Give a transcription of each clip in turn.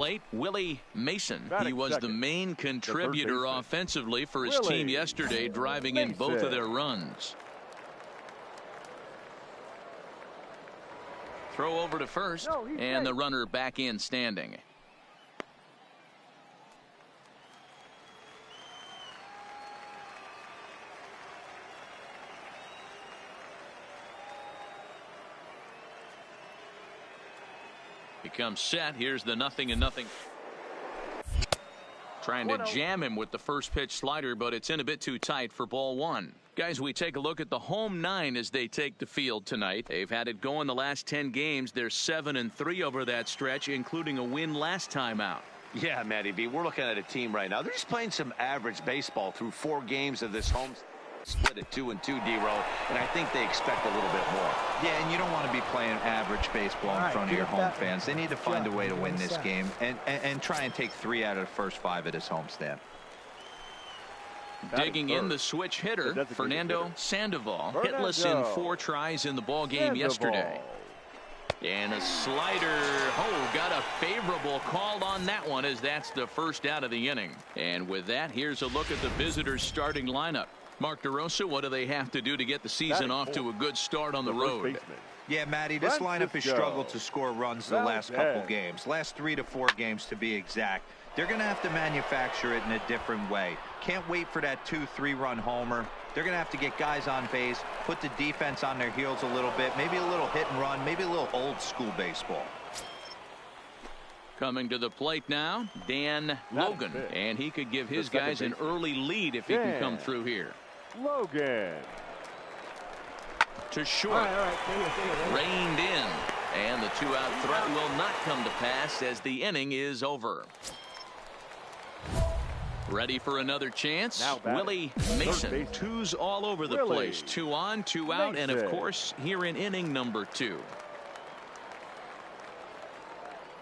Plate, Willie Mason. He was the main contributor offensively for his team yesterday, driving in both of their runs. Throw over to first, and the runner back in standing. Becomes set. Here's the 0-0. Trying to jam him with the first pitch slider, but it's in a bit too tight for ball one. Guys, we take a look at the home nine as they take the field tonight. They've had it going the last 10 games. They're 7-3 over that stretch, including a win last time out. Yeah, Matty B, we're looking at a team right now. They're just playing some average baseball through 4 games of this home split at 2-2, D-Row, and I think they expect a little bit more. Yeah, and you don't want to be playing average baseball in front of your home fans. They need to find a way to win this game and try and take 3 out of the first 5 at his homestand. Digging in the switch hitter, Fernando Sandoval, hitless in 4 tries in the ball game yesterday. And a slider. Oh, got a favorable call on that one, as that's the first out of the inning. And with that, here's a look at the visitors' starting lineup. Mark DeRosa, what do they have to do to get the season off to a good start on the road? Yeah, Matty, this lineup has struggled to score runs the last couple games. Last 3 to 4 games to be exact. They're going to have to manufacture it in a different way. Can't wait for that 2-3 run homer. They're going to have to get guys on base, put the defense on their heels a little bit, maybe a little hit and run, maybe a little old school baseball. Coming to the plate now, Dan Logan, and he could give his guys an early lead if he can come through here. Logan to short, reined in, and the 2-out threat will not come to pass as the inning is over. Ready for another chance. Willie Mason, 2s all over the place. 2 on, 2 out, and of course here in inning number 2.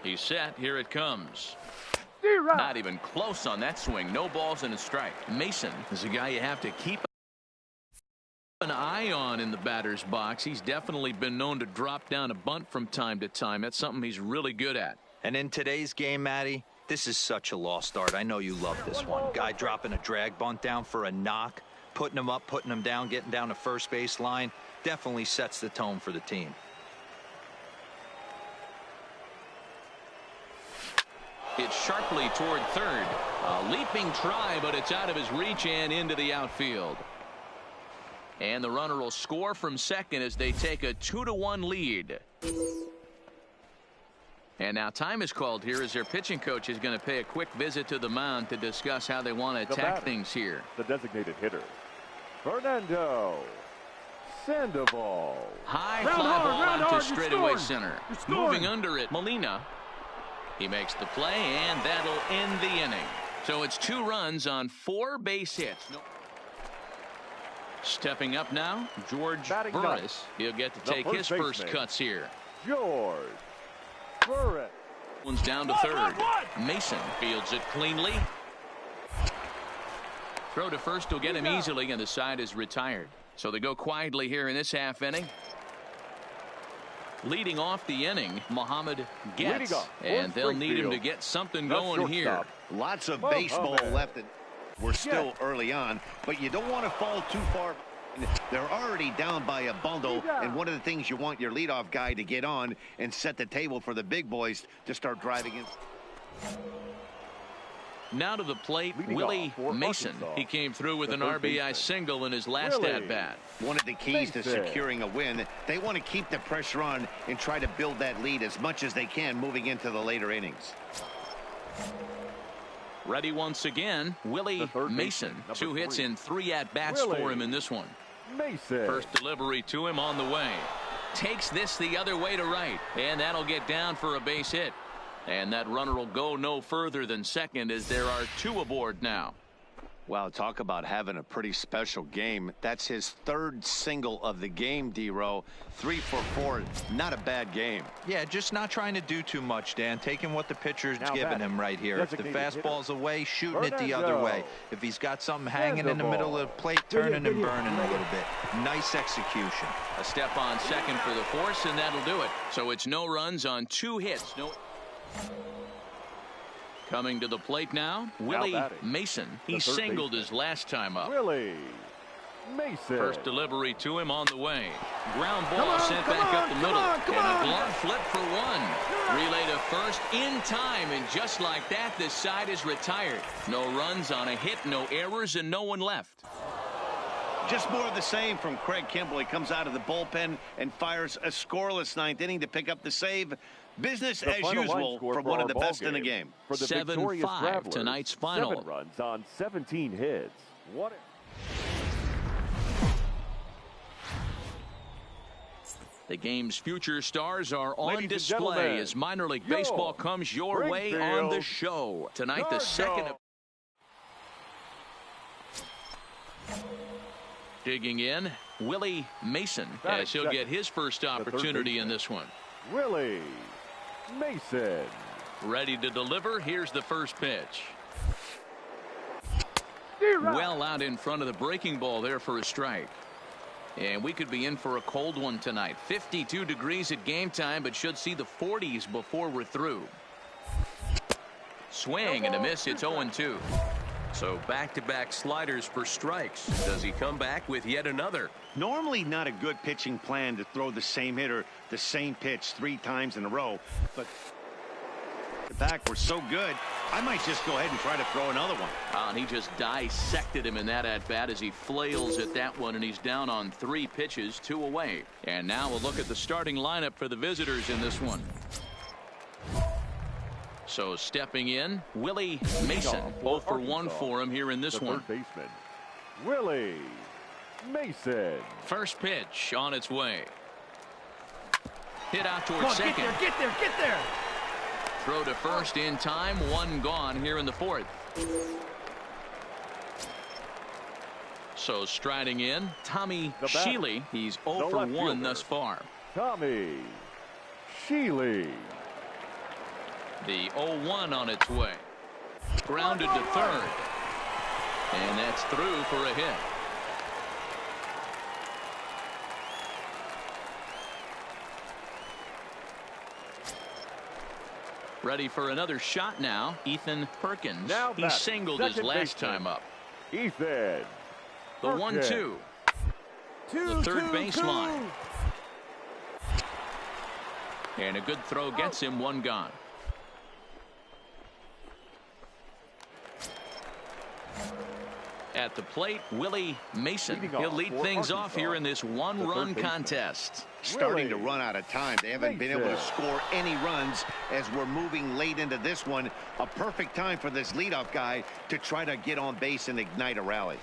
He's set. Here it comes. Not even close on that swing. No balls and a strike. Mason is a guy you have to keep an eye on in the batter's box. He's definitely been known to drop down a bunt from time to time. That's something he's really good at. And in today's game, Matty, this is such a lost art. I know you love this one. Guy dropping a drag bunt down for a knock, putting him up, putting him down, getting down to first base line. Definitely sets the tone for the team. It's sharply toward third. A leaping try, but it's out of his reach and into the outfield. And the runner will score from second as they take a 2-1 lead. And now time is called here as their pitching coach is going to pay a quick visit to the mound to discuss how they want to attack things here. The designated hitter, Fernando Sandoval. High fly ball onto straightaway center. Moving under it, Molina. He makes the play, and that'll end the inning. So it's 2 runs on 4 base hits. Stepping up now, George Burris. He'll get to take his first cuts here. George Burris. One's down to third. Mason fields it cleanly. Throw to first will get him easily, and the side is retired. So they go quietly here in this half inning. Leading off the inning, Muhammad Getz, and they'll need him to get something going here. Lots of baseball left. We're still early on, but you don't want to fall too far. They're already down by a bundle, and one of the things you want your leadoff guy to get on and set the table for the big boys to start driving in. Now to the plate, Willie Mason. He came through with an RBI single in his last at-bat. One of the keys to securing a win, they want to keep the pressure on and try to build that lead as much as they can moving into the later innings. Ready once again, Willie Mason. 2 hits in 3 at-bats for him in this one. First delivery to him on the way. Takes this the other way to right, and that'll get down for a base hit. And that runner will go no further than second as there are 2 aboard now. Wow, talk about having a pretty special game. That's his 3rd single of the game, D-Row. 3 for 4, not a bad game. Yeah, just not trying to do too much, Dan. Taking what the pitcher's giving him right here. If the fastball's away, shooting it the other way. If he's got something hanging in the middle of the plate, turning and burning a little bit. Nice execution. A step on second for the force, and that'll do it. So it's no runs on 2 hits. Coming to the plate now, Willie Mason. He singled his last time up. Willie Mason. First delivery to him on the way. Ground ball sent back up the middle. And a glove flip for one. Relay to first in time, and just like that, this side is retired. No runs on a hit, no errors, and no one left. Just more of the same from Craig Kimbrell. He comes out of the bullpen and fires a scoreless ninth inning to pick up the save. Business as usual from one of the best in the game. For the 7-5 tonight's final. 7 runs on 17 hits. The game's future stars are on display as minor league baseball comes your way on the show. Tonight, the second. Digging in, Willie Mason, as he'll get his first opportunity in this one. Willie Mason. Ready to deliver. Here's the first pitch. Well out in front of the breaking ball there for a strike. And we could be in for a cold one tonight. 52 degrees at game time, but should see the 40s before we're through. Swing and a miss. It's 0-2. So back-to-back sliders for strikes. Does he come back with yet another? Normally not a good pitching plan to throw the same hitter the same pitch 3 times in a row, but the back were so good, I might just go ahead and try to throw another one. And he just dissected him in that at-bat as he flails at that one, and he's down on 3 pitches, 2 away. And now we'll look at the starting lineup for the visitors in this one. So stepping in, Willie Mason. 0 for 1 for him here in this one. Third baseman, Willie Mason. First pitch on its way. Hit out towards second. Get there. Throw to first in time. 1 gone here in the 4th. So striding in, Tommy Shealy. He's 0 for 1 thus far. Tommy Shealy. The 0-1 on its way. Grounded to third. And that's through for a hit. Ready for another shot now, Ethan Perkins. He singled his last time up. Ethan. The 1-2. The third baseline. And a good throw gets him 1 gone. At the plate, Willie Mason. He'll lead things off here in this 1-run contest. Starting to run out of time. They haven't been able to score any runs as we're moving late into this one. A perfect time for this leadoff guy to try to get on base and ignite a rally.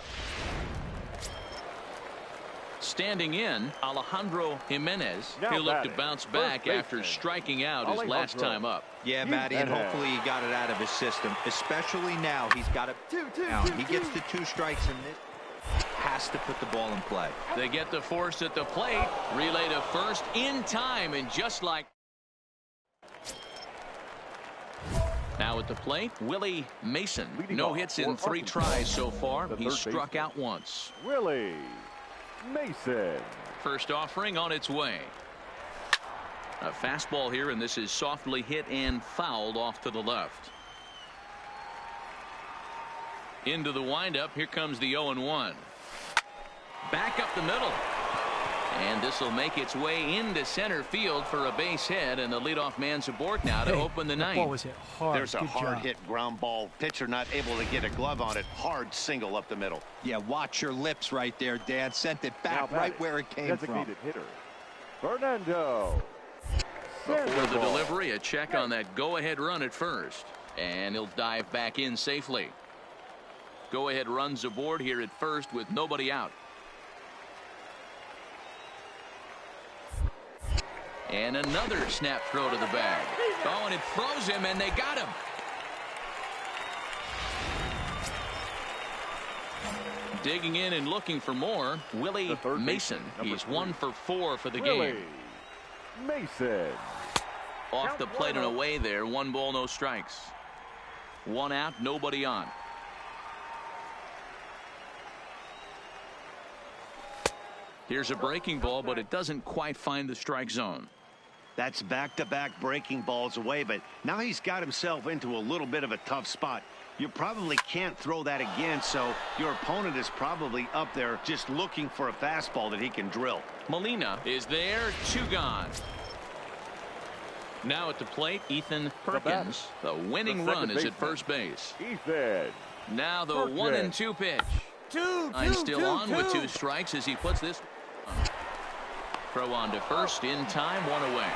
Standing in, Alejandro Jimenez. He'll look to bounce back after striking out his last time up. Yeah, Matty, and hopefully he got it out of his system, especially now. He's got it down. He gets the 2 strikes and it has to put the ball in play. They get the force at the plate. Relay to first in time, and just like. Now at the plate, Willie Mason. No hits in 3 tries so far. He's struck out once. Willie Mason. First offering on its way. A fastball here, and this is softly hit and fouled off to the left. Into the windup. Here comes the 0-1. Back up the middle. And this will make its way into center field for a base hit, and the leadoff man's aboard now to open the ninth. Ball was hit hard. There's a hard hit ground ball. Pitcher not able to get a glove on it. Hard single up the middle. Yeah, watch your lips right there, Dan. Sent it back right where it came from. Designated hitter, Fernando. Before the delivery, a check on that go-ahead run at first. And he'll dive back in safely. Go-ahead runs aboard here at first with nobody out. And another snap throw to the bag. Oh, and it froze him, and they got him. Digging in and looking for more, Willie Mason. He's 1 for 4 for the game. Mason. Off the plate and away there. 1 ball, no strikes. 1 out, nobody on. Here's a breaking ball, but it doesn't quite find the strike zone. That's back-to-back breaking balls away, but now he's got himself into a little bit of a tough spot. You probably can't throw that again, so your opponent is probably up there just looking for a fastball that he can drill. Molina is there, 2 gone. Now at the plate, Ethan Perkins. The winning run is at first base. Ethan. Now the 1-2 pitch. Still on with 2 strikes as he puts this. Throw on to first in time, 1 away.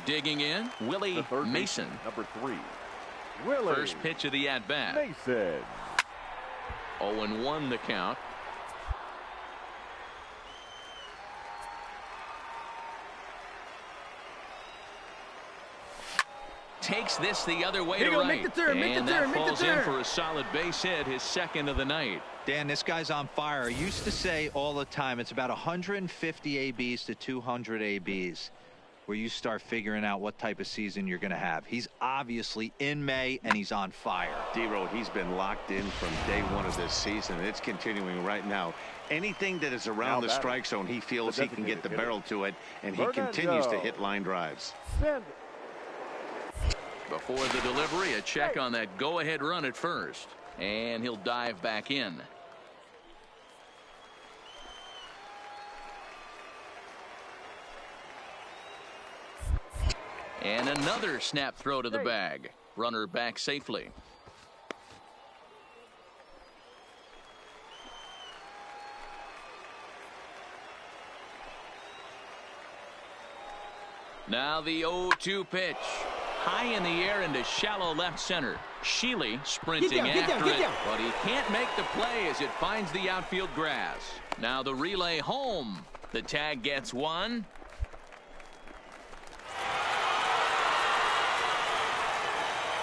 Digging in, Willie Mason. Number 3. Willie. First pitch of the at-bat. Mason. 0-1 the count. Takes this the other way to right. And that falls in for a solid base hit, his second of the night. Dan, this guy's on fire. I used to say all the time it's about 150 ABs to 200 ABs where you start figuring out what type of season you're going to have. He's obviously in May, and he's on fire. D-Road, he's been locked in from day 1 of this season. It's continuing right now. Anything that is around the strike zone, he feels he can get the barrel to it, and he continues to hit line drives. Before the delivery, a check on that go-ahead run at first. And he'll dive back in. And another snap throw to the bag. Runner back safely. Now the 0-2 pitch. High in the air into shallow left center. Sheely sprinting after it, but he can't make the play as it finds the outfield grass. Now the relay home. The tag gets 1.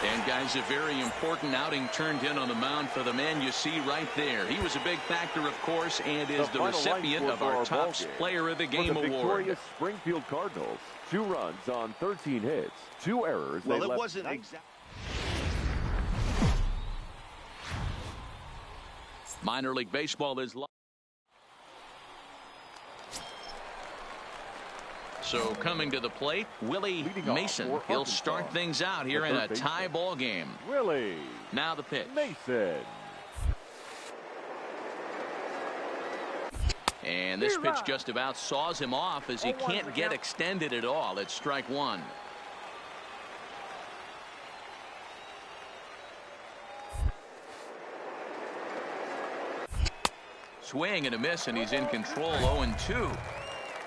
And guys, a very important outing turned in on the mound for the man you see right there. He was a big factor, of course, and is the recipient of our top player of the game award. Victorious Springfield Cardinals. 2 runs on 13 hits, 2 errors. Well, it wasn't exactly. Minor League Baseball is live. So coming to the plate, Willie Mason. He'll start things out here in a tie ball game. Willie. Now the pitch. Mason. And this pitch just about saws him off as he can't get extended at all. It's strike 1. Swing and a miss, and he's in control. 0-2.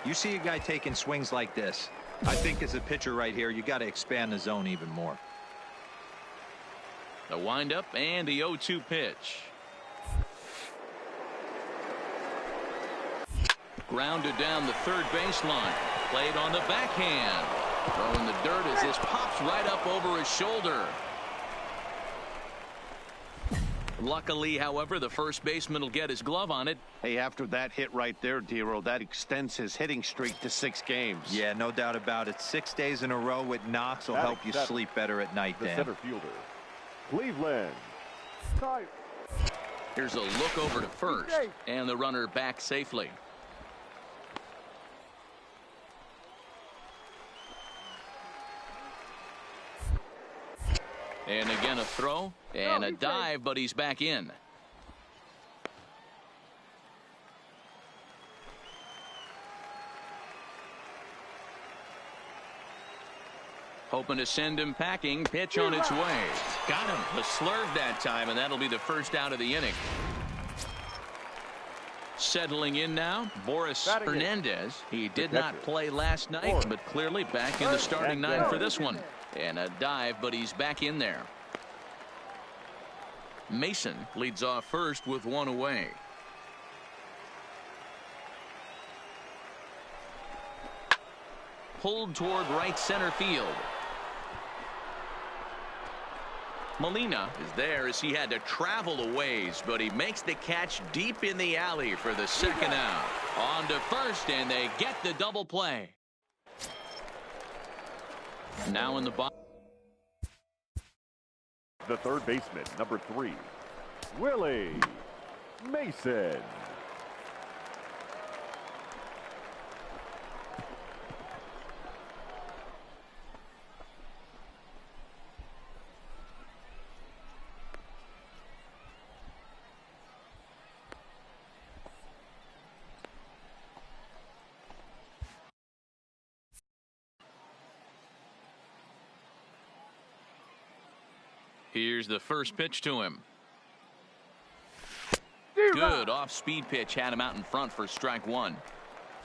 You see a guy taking swings like this. I think as a pitcher right here, you got to expand the zone even more. The windup and the 0-2 pitch. Grounded down the third baseline. Played on the backhand. Throwing the dirt as this pops right up over his shoulder. Luckily, however, the first baseman will get his glove on it. Hey, after that hit right there, D-Row, that extends his hitting streak to 6 games. Yeah, no doubt about it. 6 days in a row with knocks will help you sleep better at night, Dan. The center fielder, Cleveland. Here's a look over to first, and the runner back safely. And again a throw and a dive, but he's back in. Hoping to send him packing. Pitch on its way. Got him. The slurve that time, and that'll be the first out of the inning. Settling in now, Boris Hernandez. He did not play last night, but clearly back in the starting 9 for this one. And a dive, but he's back in there. Mason leads off first with 1 away. Pulled toward right center field. Molina is there as he had to travel a ways, but he makes the catch deep in the alley for the second out. On to first, and they get the double play. Now in the box. The third baseman, number 3, Willie Mason. Here's the first pitch to him. Good off-speed pitch had him out in front for strike one.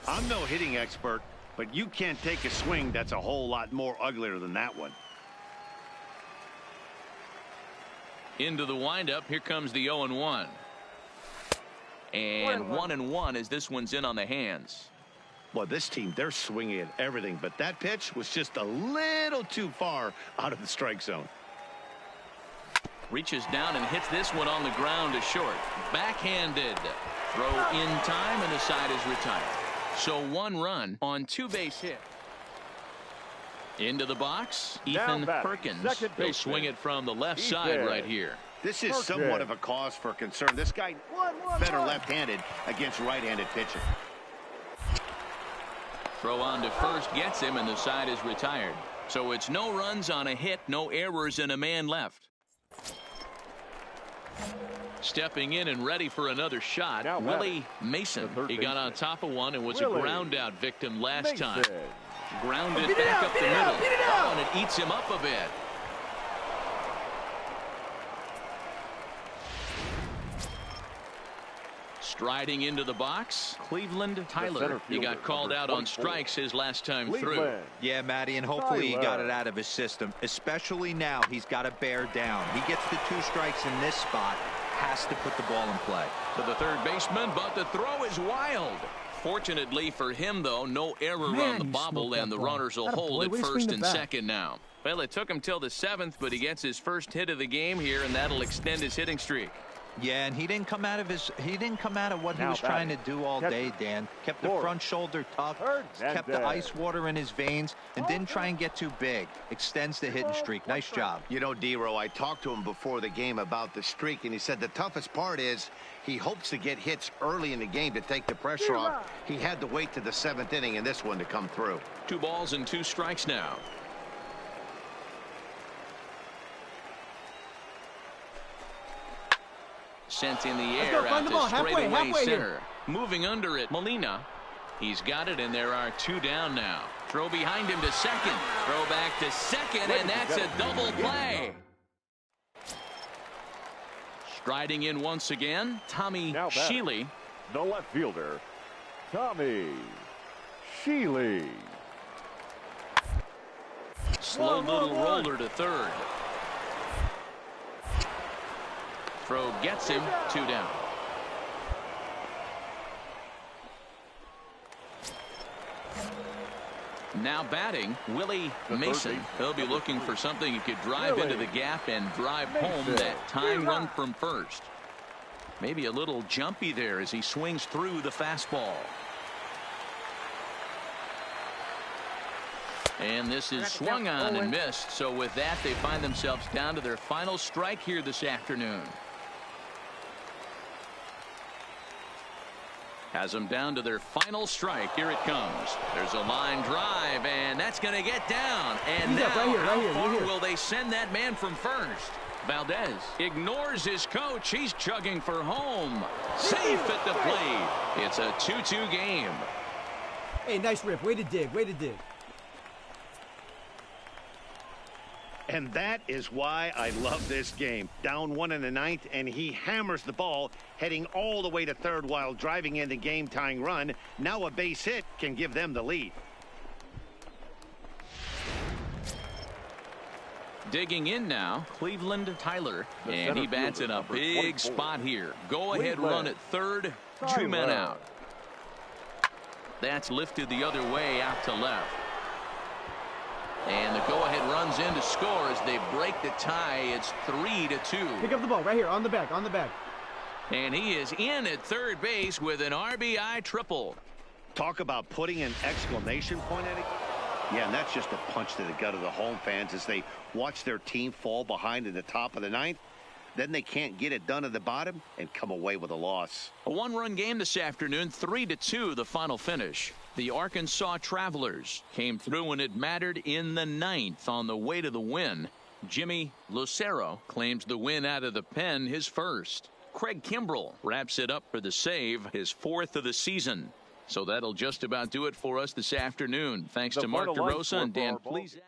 I'm no hitting expert, but you can't take a swing that's a whole lot more uglier than that one. Into the windup. Here comes the 0-1. And 1-1 as this one's in on the hands. Well, this team, they're swinging at everything, but that pitch was just a little too far out of the strike zone. Reaches down and hits this one on the ground to short. Backhanded. Throw in time, and the side is retired. So 1 run on 2 base hit. Into the box, Ethan Perkins. He'll swing it from the left side right here. This is somewhat of a cause for concern. This guy better left-handed against right-handed pitching. Throw on to first gets him, and the side is retired. So it's no runs on a hit, no errors, and a man left. Stepping in and ready for another shot, Willie Mason. He got on top of one and was a ground out victim last time. Grounded back up the middle. Oh, and it eats him up a bit. Striding into the box, Cleveland Tyler. He got called out on strikes his last time through. Yeah, Matty, and hopefully he got it out of his system. Especially now, he's got to bear down. He gets the 2 strikes in this spot. Has to put the ball in play. To the third baseman, but the throw is wild. Fortunately for him, though, no error on the bobble, and the runners will hold at first and second now. Well, it took him till the 7th, but he gets his first hit of the game here, and that'll extend his hitting streak. Yeah, and he didn't come out of what he was trying to do all day, Dan. Kept the front shoulder tucked, kept the ice water in his veins, and didn't try and get too big. Extends the hitting streak. Nice job. You know, D-Row, I talked to him before the game about the streak, and he said the toughest part is he hopes to get hits early in the game to take the pressure off. He had to wait to the 7th inning in this one to come through. 2 balls and 2 strikes now. Sent in the air out to straightaway center. Moving under it, Molina. He's got it, and there are 2 down now. Throw behind him to second. Throw back to second, and that's a double play. Striding in once again, Tommy Shealy. The left fielder, Tommy Shealy. Slow little roller to third. Throw gets him, 2 down. Now batting, Willie Mason. He'll be looking for something he could drive into the gap and drive home that tying run from first. Maybe a little jumpy there as he swings through the fastball. And this is swung on and missed. So with that, they find themselves down to their final strike here this afternoon. Has them down to their final strike. Here it comes. There's a line drive, and that's going to get down. And now, how far will they send that man from first? Valdez ignores his coach. He's chugging for home. Safe at the plate. It's a 2-2 game. Hey, nice rip. Way to dig. Way to dig. And that is why I love this game. Down 1 in the 9th, and he hammers the ball, heading all the way to third while driving in the game-tying run. Now a base hit can give them the lead. Digging in now, Cleveland Tyler, and he bats in a big spot here. Go-ahead run at third, 2 men out. That's lifted the other way out to left. And the go-ahead runs in to score as they break the tie. It's 3-2. Pick up the ball right here on the back, on the back. And he is in at third base with an RBI triple. Talk about putting an exclamation point at it. Yeah, and that's just a punch to the gut of the home fans as they watch their team fall behind in the top of the 9th. Then they can't get it done at the bottom and come away with a loss. A 1-run game this afternoon, 3-2 the final finish. The Arkansas Travelers came through when it mattered in the 9th on the way to the win. Jimmy Lucero claims the win out of the pen, his first. Craig Kimbrell wraps it up for the save, his 4th of the season. So that'll just about do it for us this afternoon. Thanks to Mark DeRosa and Dan Plesac.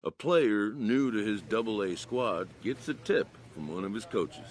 A player new to his AA squad gets a tip from one of his coaches.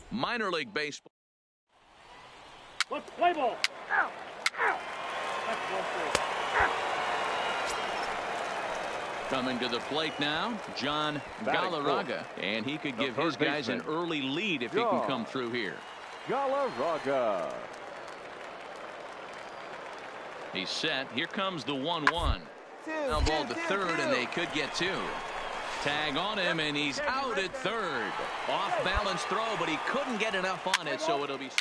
Minor league baseball. Let's play ball. Ow. Ow. That's 1-3. Coming to the plate now, John Galarraga, and he could give his guys an early lead if he can come through here. Galarraga. He's set. Here comes the 1-1. Now ball to third, and they could get two. Tag on him, and he's out at third. Off balance throw, but he couldn't get enough on it, so it'll be.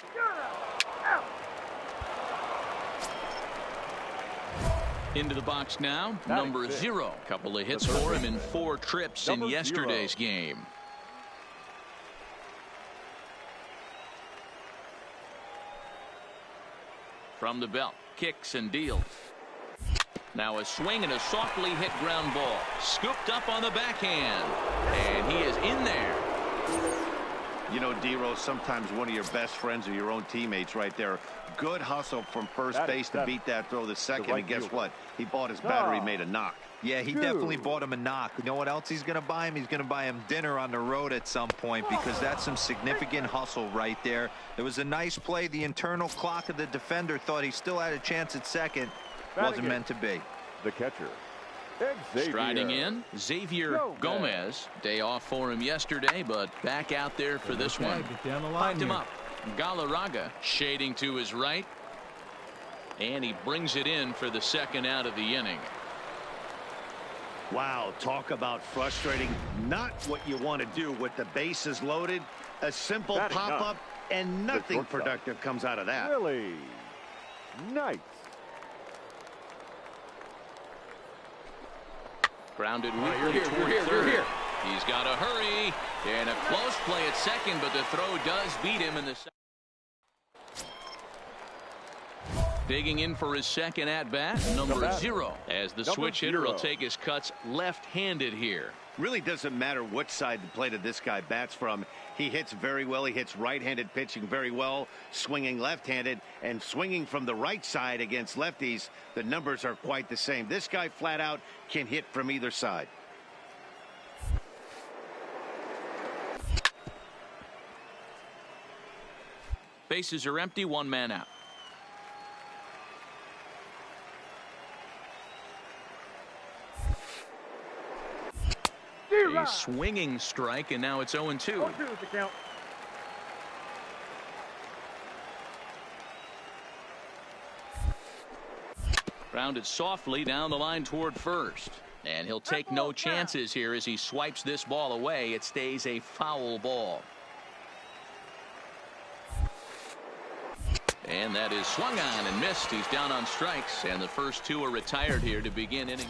Into the box now, number 0. Couple of hits for him in 4 trips in yesterday's game. From the belt, kicks and deals. Now a swing and a softly hit ground ball. Scooped up on the backhand. And he is in there. You know, D-Rose, sometimes one of your best friends are your own teammates right there. Good hustle from first base to beat that throw to second. And guess what? He bought his battery, made a knock. Yeah, he definitely bought him a knock. You know what else he's going to buy him? He's going to buy him dinner on the road at some point, because that's some significant hustle right there. It was a nice play. The internal clock of the defender thought he still had a chance at second. Wasn't meant to be. The catcher, Xavier. Striding in, Xavier Gomez. Day off for him yesterday, but back out there for this one. Popped him up. Galarraga shading to his right. And he brings it in for the second out of the inning. Wow, talk about frustrating. Not what you want to do with the bases loaded. A simple pop-up, and nothing productive comes out of that. Really nice. Grounded weakly toward third. He's got to hurry. And a close play at second, but the throw does beat him in the second. Digging in for his second at bat, number 0, as the switch hitter will take his cuts left-handed here. Really doesn't matter what side the plate of this guy bats from. He hits very well. He hits right-handed pitching very well, swinging left-handed, and swinging from the right side against lefties. The numbers are quite the same. This guy flat out can hit from either side. Bases are empty, one man out. A swinging strike, and now it's 0-2. 0-2 is the count. Grounded softly down the line toward first. And he'll take no chances here as he swipes this ball away. It stays a foul ball. And that is swung on and missed. He's down on strikes, and the first two are retired here to begin inning.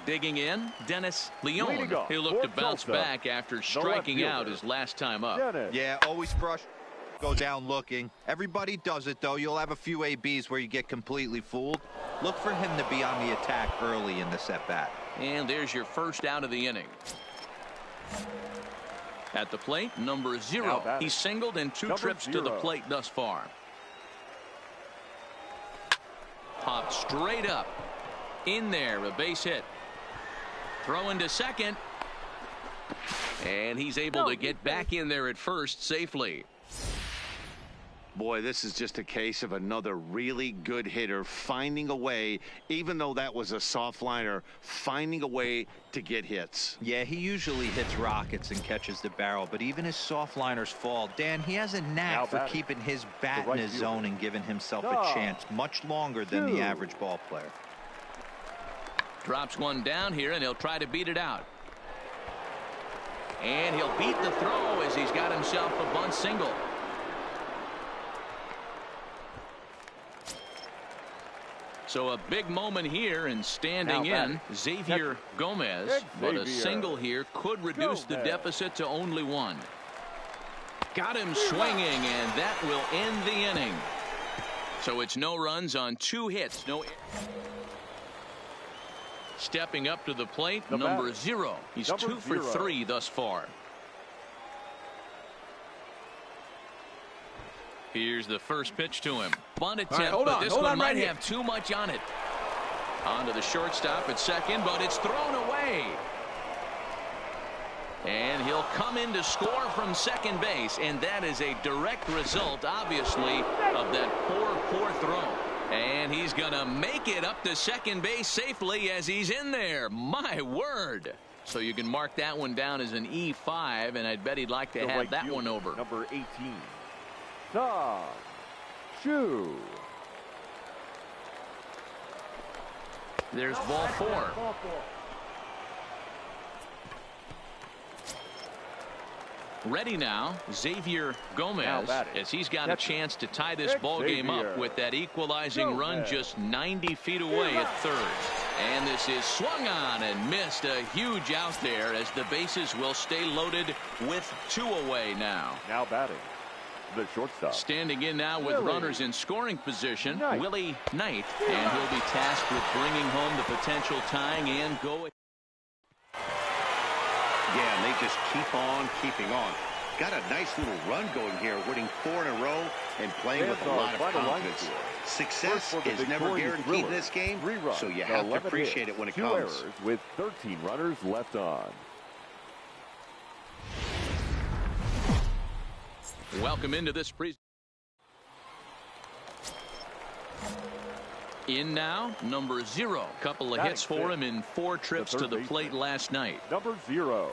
Digging in, Dennis Leon. He'll look to bounce back after striking out his last time up. Yeah, always brush. Go down looking. Everybody does it, though. You'll have a few ABs where you get completely fooled. Look for him to be on the attack early in the at-bat. And there's your first out of the inning. At the plate, number 0. He's singled in 2 trips to the plate thus far. Popped straight up. In there, a base hit. Throw into second. And he's able to get back in there at first safely. Boy, this is just a case of another really good hitter finding a way, even though that was a soft liner, finding a way to get hits. Yeah, he usually hits rockets and catches the barrel, but even his soft liners fall. Dan, he has a knack for keeping his bat in his zone and giving himself a chance much longer than the average ball player. Drops one down here, and he'll try to beat it out. And he'll beat the throw as he's got himself a bunt single. So a big moment here, and standing in, Xavier Gomez. But a single here could reduce the deficit to only 1. Got him swinging, and that will end the inning. So it's no runs on 2 hits. Stepping up to the plate, number 0. He's 2 for 3 thus far. Here's the first pitch to him. Bunt attempt, but this one might have too much on it. On to the shortstop at second, but it's thrown away. And he'll come in to score from second base, and that is a direct result, obviously, of that poor throw. And he's going to make it up to second base safely as he's in there. My word. So you can mark that one down as an E5, and I'd bet he'd like to have that one over. Number 18. Shoe. There's ball 4. Ready now, Xavier Gomez, as he's got a chance to tie this ball game up with that equalizing run just 90 feet away at third. And this is swung on and missed. A huge out there as the bases will stay loaded with 2 away now. Now batting, the shortstop. Standing in now with runners in scoring position, Willie Knight, and he'll be tasked with bringing home the potential tying and go. Yeah, and they just keep on keeping on. Got a nice little run going here, winning 4 in a row and playing with a lot of confidence. Success is never guaranteed in this game, so you have to appreciate it when it comes. 2 errors with 13 runners left on. Welcome into this presentation. In now, number 0. Couple of hits for him in 4 trips to the plate last night. Number 0.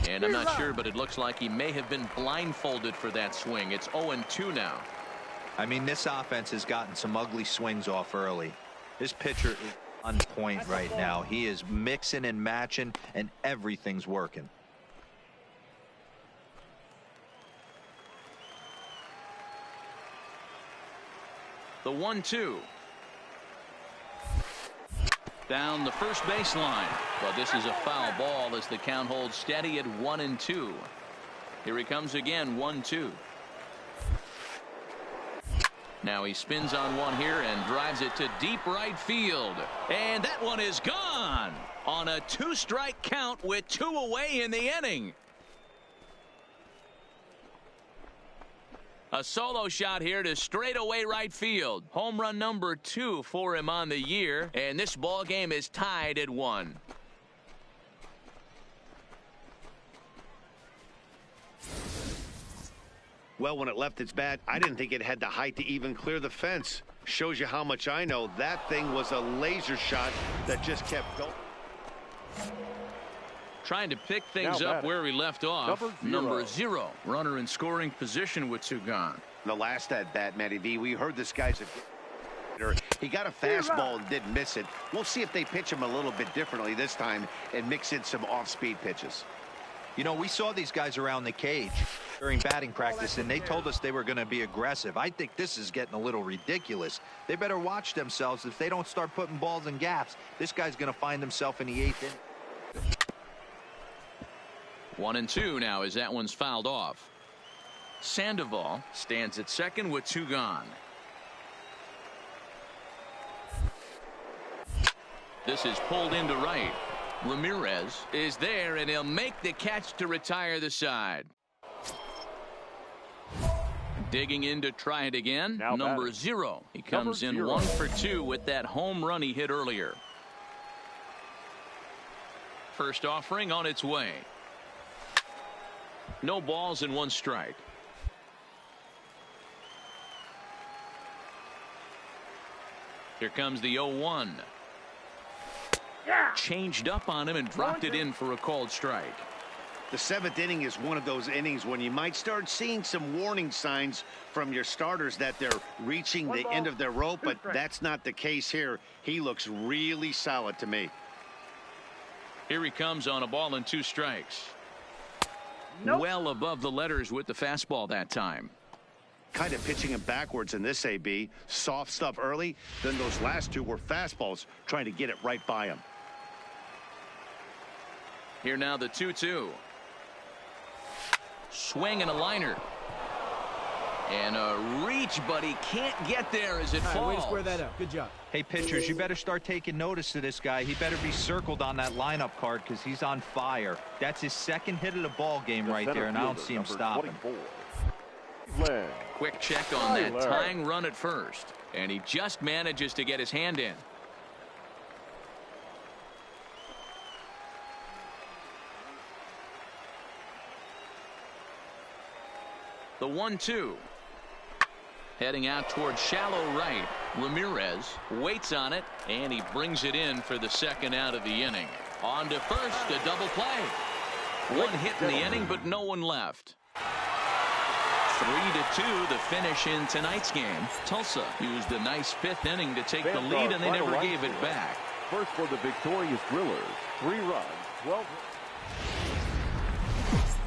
And I'm not sure, but it looks like he may have been blindfolded for that swing. It's 0-2 now. I mean, this offense has gotten some ugly swings off early. This pitcher is on point right now. He is mixing and matching, and everything's working. The 1-2. Down the first baseline. But this is a foul ball as the count holds steady at 1-2. Here he comes again, 1-2. Now he spins on one here and drives it to deep right field. And that one is gone on a 2-strike count with 2 away in the inning. A solo shot here to straightaway right field. Home run number 2 for him on the year. And this ball game is tied at 1. Well, when it left its bat, I didn't think it had the height to even clear the fence. Shows you how much I know. That thing was a laser shot that just kept going. Trying to pick things up where he left off. Number 0. Runner in scoring position with 2 gone. The last at bat, Matty V, we heard this guy's a hitter. He got a fastball and didn't miss it. We'll see if they pitch him a little bit differently this time and mix in some off-speed pitches. You know, we saw these guys around the cage during batting practice, and they told us they were going to be aggressive. I think this is getting a little ridiculous. They better watch themselves. If they don't start putting balls in gaps, this guy's going to find himself in the 8th inning. 1-2 now as that one's fouled off. Sandoval stands at second with 2 gone. This is pulled into right. Ramirez is there, and he'll make the catch to retire the side. Digging in to try it again. Number 0. He comes in 1 for 2 with that home run he hit earlier. First offering on its way. No balls and 1 strike. Here comes the 0-1. Changed up on him and dropped it in for a called strike. The 7th inning is one of those innings when you might start seeing some warning signs from your starters that they're reaching the end of their rope, but that's not the case here. He looks really solid to me. Here he comes on a ball and 2 strikes. Well above the letters with the fastball that time. Kind of pitching him backwards in this AB. Soft stuff early, then those last 2 were fastballs trying to get it right by him. Here now the 2-2. Swing and a liner. And a reach, but he can't get there as it falls. Way to square that up. Good job. Hey, pitchers, you better start taking notice of this guy. He better be circled on that lineup card because he's on fire. That's his 2nd hit of the ball game right there, and I don't see him stopping. Quick check on that tying run at first, and he just manages to get his hand in. The 1-2. Heading out towards shallow right. Ramirez waits on it, and he brings it in for the 2nd out of the inning. On to first, a double play. 1 hit in the inning, but no one left. 3-2 the finish in tonight's game. Tulsa used a nice 5th inning to take the lead, and they never gave it back. First for the victorious Drillers. 3 runs, 12.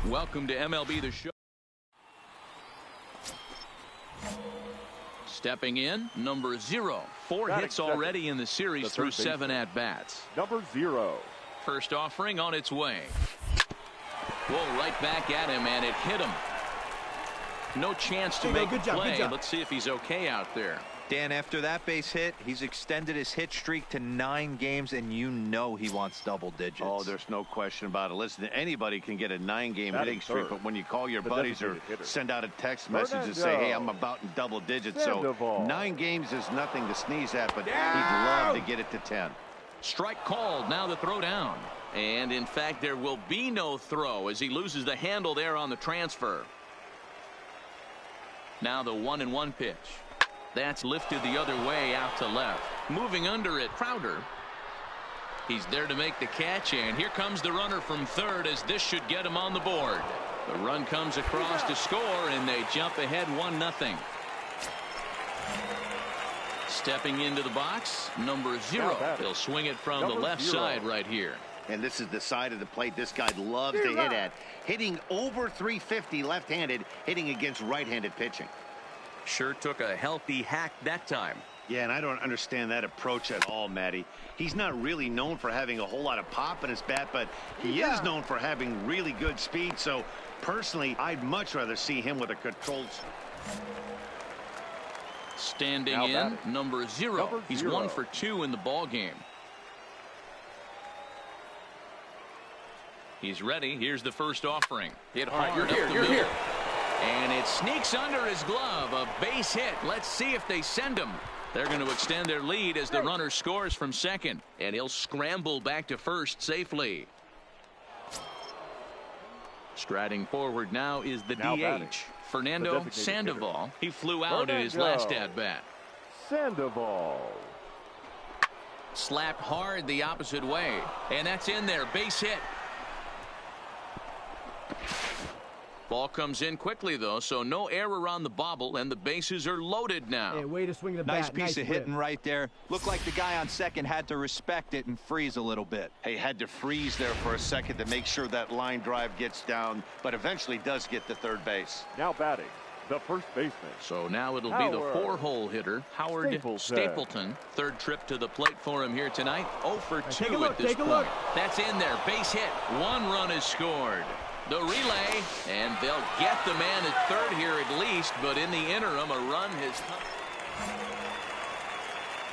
Welcome to MLB The Show. Stepping in, number 0. 4 hits already in the series through 7 at-bats. Number 0. First offering on its way. Whoa, right back at him, and it hit him. No chance to make a play. Let's see if he's okay out there. Dan, after that base hit, he's extended his hit streak to 9 games, and you know he wants double digits. Oh, there's no question about it. Listen, anybody can get a 9-game hitting streak, but when you call your buddies or send out a text message and say, hey, I'm about in double digits, so 9 games is nothing to sneeze at, but he'd love to get it to 10. Strike called. Now the throw down. And, in fact, there will be no throw as he loses the handle there on the transfer. Now the 1-1 pitch. That's lifted the other way out to left. Moving under it, Crowder. He's there to make the catch, and here comes the runner from third as this should get him on the board. The run comes across to score, and they jump ahead 1-0. Stepping into the box, number 0. He'll swing it from the left side right here. And this is the side of the plate this guy loves to hit at. Hitting over 350 left-handed, hitting against right-handed pitching. Sure took a healthy hack that time. Yeah, and I don't understand that approach at all, Matty. He's not really known for having a whole lot of pop in his bat, but he is known for having really good speed. So, personally, I'd much rather see him with a controlled... Standing in, number 0. He's 1 for 2 in the ball game. He's ready. Here's the first offering. Hit hard up the middle. And it sneaks under his glove. A base hit. Let's see if they send him. They're going to extend their lead as the runner scores from second. And he'll scramble back to first safely. Striding forward now is the DH, Fernando Sandoval. He flew out in his last at-bat. Sandoval. Slapped hard the opposite way. And that's in there. Base hit. Ball comes in quickly, though, so no error on the bobble, and the bases are loaded now. Hey, way to swing the bat. Nice piece of hitting right there. Looked like the guy on second had to respect it and freeze a little bit. Hey, had to freeze there for a second to make sure that line drive gets down, but eventually does get to third base. Now batting, the first baseman. So now it'll be the 4-hole hitter, Howard Stapleton. Third trip to the plate for him here tonight. 0 for 2 at this point. That's in there. Base hit. 1 run is scored. The relay, and they'll get the man at third here at least, but in the interim, a run has come.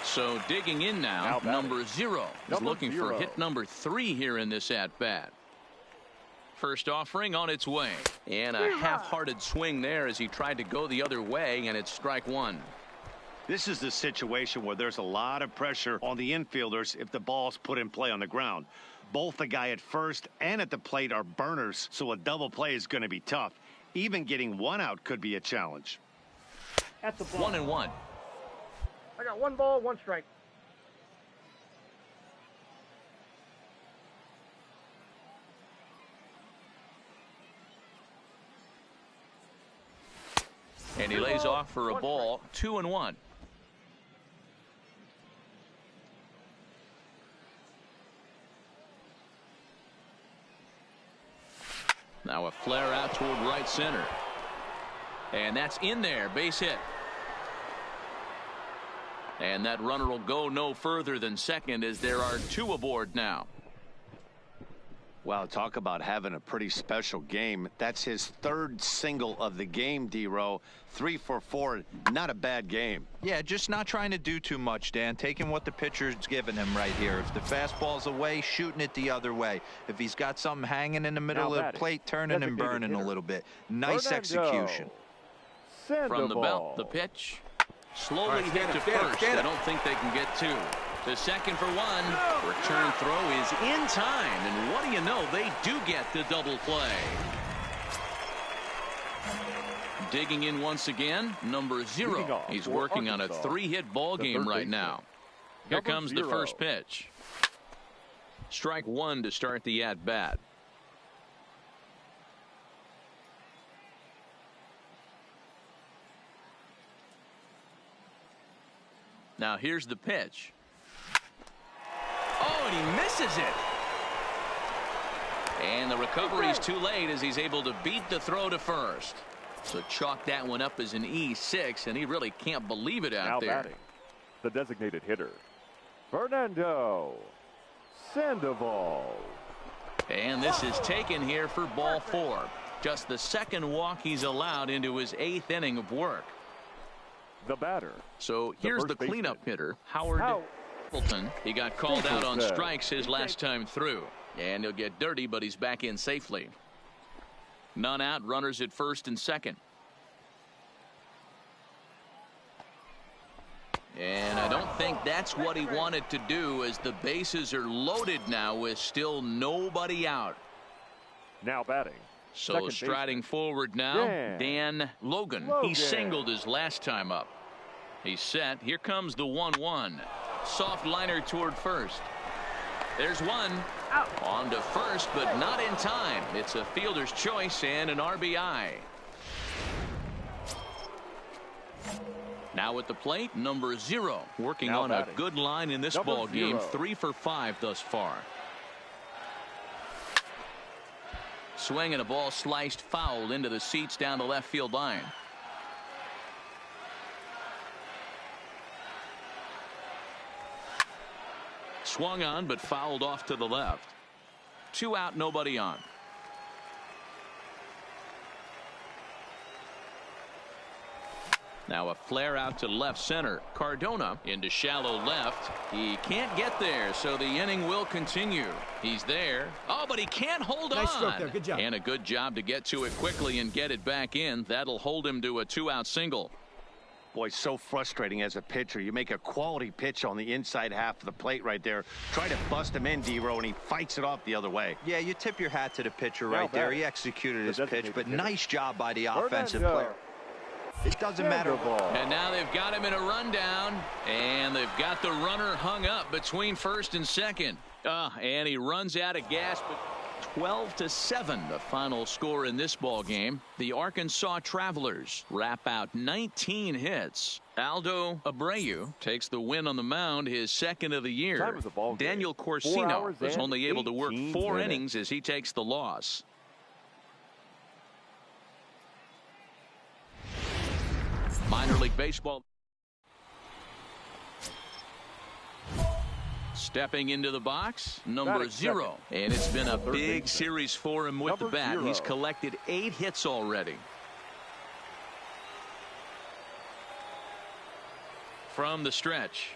So digging in now number 0. He's looking for hit number 3 here in this at-bat. First offering on its way. And a half-hearted swing there as he tried to go the other way, and it's strike 1. This is the situation where there's a lot of pressure on the infielders if the ball's put in play on the ground. Both the guy at first and at the plate are burners, so a double play is going to be tough. Even getting 1 out could be a challenge. At the ball. 1-1. I got 1 ball, 1 strike. And he lays off for a ball. 2-1. Now a flare out toward right center. And that's in there. Base hit. And that runner will go no further than second as there are 2 aboard now. Wow, talk about having a pretty special game. That's his 3rd single of the game, D-Row. 3 for 4. Not a bad game. Yeah, just not trying to do too much, Dan. Taking what the pitcher's giving him right here. If the fastball's away, shooting it the other way. If he's got something hanging in the middle of the plate, turning and burning a little bit. Nice execution. From the belt, the pitch. Slowly hit to first. I don't think they can get 2. To second for 1. Return throw is in time. And what do you know? They do get the double play. Digging in once again, number 0. He's working on a 3-hit ball game right now. Here comes the first pitch. Strike 1 to start the at-bat. Now here's the pitch. Oh, and he misses it. And the recovery's too late as he's able to beat the throw to first. So chalk that one up as an E6, and he really can't believe it out there. Now batting, the designated hitter, Fernando Sandoval. And this is taken here for ball 4. Just the 2nd walk he's allowed into his 8th inning of work. The batter. So here's the cleanup hitter, Howard Stapleton. He got called out on strikes his last time through. And he'll get dirty, but he's back in safely. None out, runners at first and second. And I don't think that's what he wanted to do, as the bases are loaded now with still nobody out. Now batting. So striding forward now, Dan Logan. He singled his last time up. He's set. Here comes the 1-1. Soft liner toward first. There's 1. Out. On to first, but not in time. It's a fielder's choice and an RBI. Now at the plate, number 0. Working on a good line in this ball game. 3 for 5 thus far. Swing and a ball sliced foul into the seats down the left field line. Swung on but fouled off to the left. 2 out, nobody on. Now a flare out to left center. Cardona into shallow left. He can't get there, so the inning will continue. He's there. Oh, but he can't hold on. Nice stroke there. Good job. And a good job to get to it quickly and get it back in. That'll hold him to a 2-out single. Boy, so frustrating as a pitcher. You make a quality pitch on the inside half of the plate right there. Try to bust him in, D-Row, and he fights it off the other way. Yeah, you tip your hat to the pitcher right there. He executed his pitch, but nice job by the offensive player. It doesn't matter. And now they've got him in a rundown, and they've got the runner hung up between first and second. And he runs out of gas, but 12-7 the final score in this ball game. The Arkansas Travelers wrap out 19 hits. Aldo Abreu takes the win on the mound, his second of the year. Daniel Corsino was only able to work 4 innings as he takes the loss. Minor League Baseball. Stepping into the box, number 0. And it's been a big series for him with the bat. He's collected 8 hits already. From the stretch.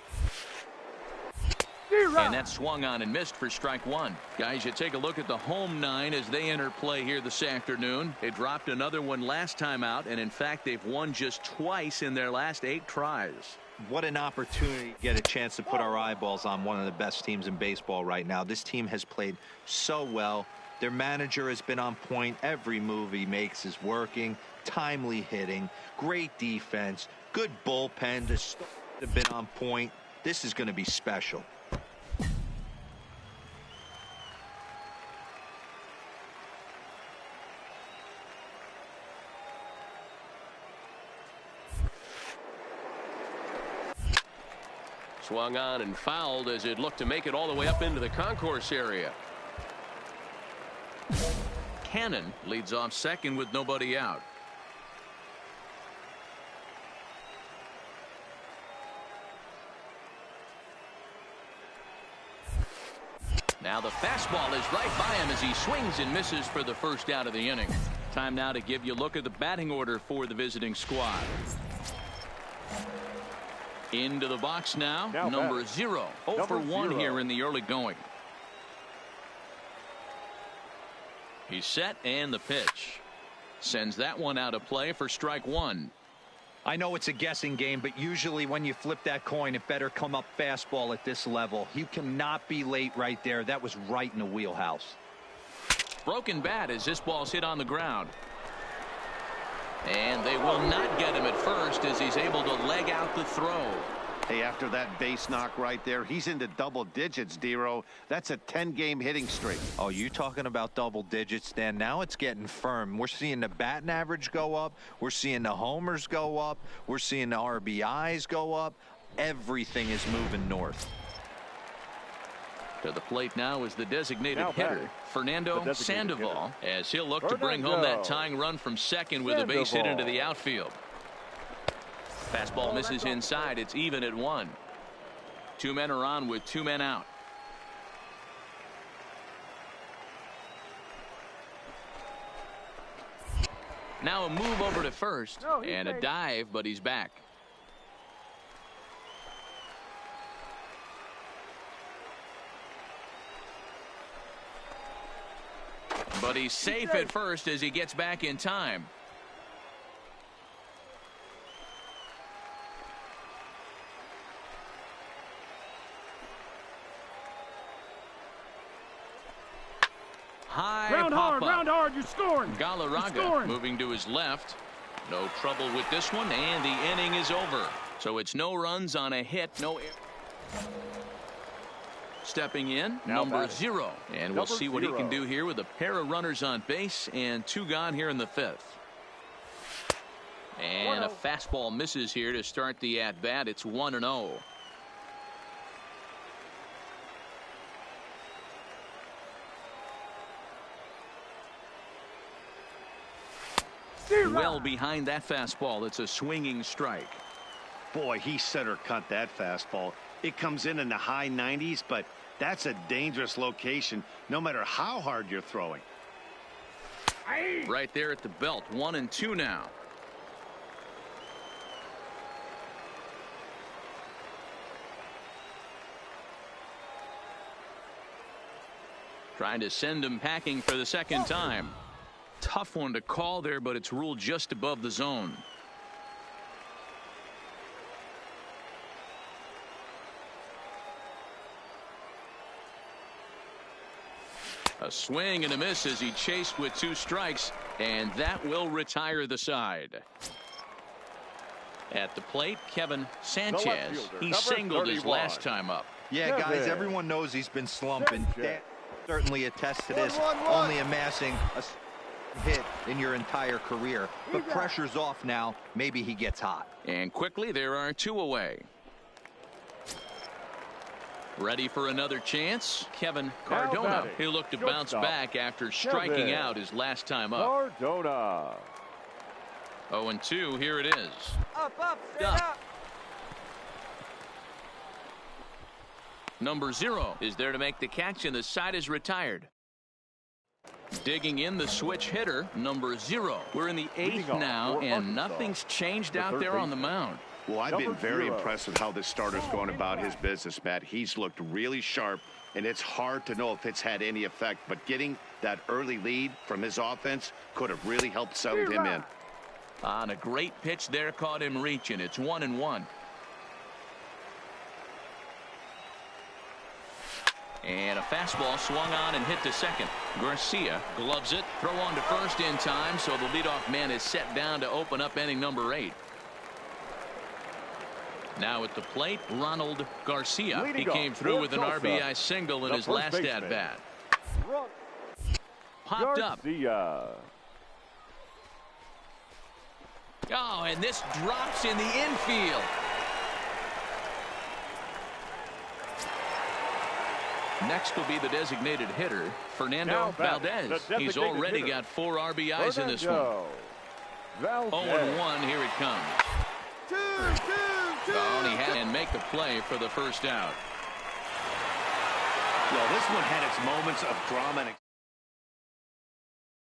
And that swung on and missed for strike 1. Guys, you take a look at the home 9 as they enter play here this afternoon. They dropped another one last time out, and in fact they've won just twice in their last 8 tries. What an opportunity to get a chance to put our eyeballs on one of the best teams in baseball right now. This team has played so well. Their manager has been on point. Every move he makes is working. Timely hitting, great defense, good bullpen to have been on point. This is going to be special. Swung on and fouled as it looked to make it all the way up into the concourse area. Cannon leads off second with nobody out. Now the fastball is right by him as he swings and misses for the first out of the inning. Time now to give you a look at the batting order for the visiting squad. Into the box now number 0. 0 for 1 here in the early going. He's set, and the pitch sends that one out of play for strike 1. I know it's a guessing game, but usually when you flip that coin, it better come up fastball at this level. You cannot be late right there. That was right in the wheelhouse. Broken bat as this ball's hit on the ground. And they will not get him at first as he's able to leg out the throw. Hey, after that base knock right there, he's into double digits, D-Row. That's a 10-game hitting streak. Oh, you talking about double digits, Dan? Now it's getting firm. We're seeing the batting average go up. We're seeing the homers go up. We're seeing the RBIs go up. Everything is moving north. To the plate now is the designated hitter, Fernando Sandoval, as he'll look to bring home that tying run from second with a base hit into the outfield. Fastball misses inside. It's even at 1. 2 men are on with 2 men out. Now a move over to first and a dive, but he's back. But he's safe at first as he gets back in time. High Round pop hard, you're scoring. Galarraga moving to his left. No trouble with this one, and the inning is over. So it's no runs on a hit, no air. Stepping in, number 0. And we'll see what he can do here with a pair of runners on base and 2 gone here in the 5th. And a fastball misses here to start the at-bat. It's 1-0. Well behind that fastball. It's a swinging strike. Boy, he center cut that fastball. It comes in the high 90s, but that's a dangerous location no matter how hard you're throwing. Right there at the belt. 1-2 now. Trying to send him packing for the second time. Tough one to call there, but it's ruled just above the zone. A swing and a miss as he chased with 2 strikes, and that will retire the side. At the plate, Kevin Sanchez. He singled his last time up. Yeah, guys, everyone knows he's been slumping. Dan certainly attests to this, only amassing a hit in your entire career. But pressure's off now. Maybe he gets hot. And quickly, there are 2 away. Ready for another chance? Kevin Cardona. He'll look to bounce back after striking out his last time up. Cardona. 0-2, here it is. Up, straight up. Number 0 is there to make the catch, and the side is retired. Digging in the switch hitter, number 0. We're in the 8th now, and nothing's changed out there on the mound. Well, I've been very impressed with how this starter's going about his business, Matt. He's looked really sharp, and it's hard to know if it's had any effect, but getting that early lead from his offense could have really helped settle him in. On a great pitch there, caught him reaching. It's 1-1. And a fastball swung on and hit to second. Garcia gloves it. Throw on to first in time, so the leadoff man is set down to open up inning number 8. Now at the plate, Ronald Garcia. He came through with an RBI single in his last at-bat. Popped up. Oh, and this drops in the infield. Next will be the designated hitter, Fernando Valdez. He's already got 4 RBIs in this one. 0-1, here it comes. And make the play for the first out. Well, this one had its moments of drama.